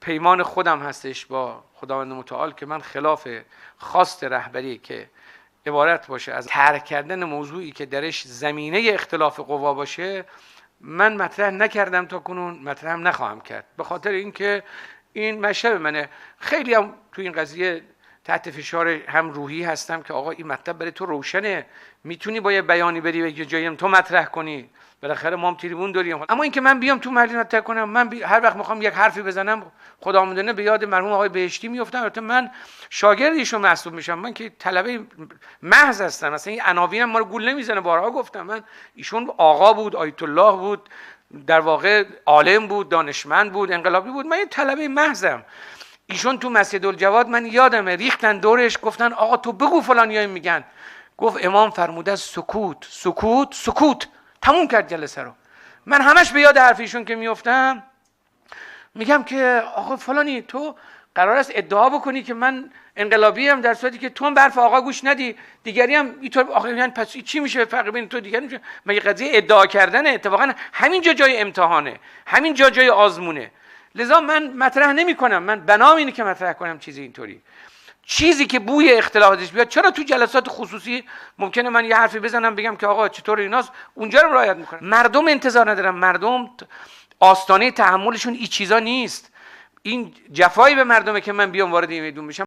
پیمان خودم هستش با خداوند متعال که من خلاف خواست رهبری که عبارت باشه از ترک کردن موضوعی که درش زمینه اختلاف قوا باشه من مطرح نکردم تا کنون، مطرح هم نخواهم کرد، به خاطر اینکه این مشهد منه. خیلی هم تو این قضیه تحت فشار هم روحی هستم که آقا این مطلب برای تو روشنه، میتونی با یه بیانی بری و یه جایی تو مطرح کنی، بالاخره ما هم تریبون داریم. اما اینکه من بیام تو مجلس مطرح کنم، من هر وقت میخوام یک حرفی بزنم خدا میدونه به یاد مرحوم آقای بهشتی میافتم. البته من شاگرد ایشون محسوب میشم، من که طلبه محض هستم، مثلا این عناوینم ما رو گول نمیزنه. بارها گفتم من ایشون آقا بود، آیت الله بود، در واقع عالم بود، دانشمند بود، انقلابی بود، من یه طلبه محضم. ایشون تو مسجد الجواد من یادمه ریختن دورش، گفتن آقا تو بگو فلانیایی میگن. گفت امام فرموده سکوت سکوت سکوت. تموم کرد جلسه رو. من همش به یاد حرف ایشون که میافتم میگم که آقا فلانی تو قرار است ادعا بکنی که من انقلابی ام، در صورتی که تو هم به حرف آقا گوش ندی، دیگری هم اینطور. آقا یعنی پس چی میشه فرق بین تو دیگری میشه؟ مگه قضیه ادعا کردنه؟ اتفاقا همینجا جای امتحانه، همینجا جای آزمونه. لذا من مطرح نمی کنم، من بنام اینه که مطرح کنم چیزی اینطوری، چیزی که بوی اختلافاتش بیاد. چرا تو جلسات خصوصی ممکنه من یه حرفی بزنم بگم که آقا چطور ایناست، اونجا رو رعایت میکنم. مردم انتظار ندارم، مردم آستانه تحملشون این چیزا نیست. این جفایی به مردمه که من بیام وارد این میدون بشم.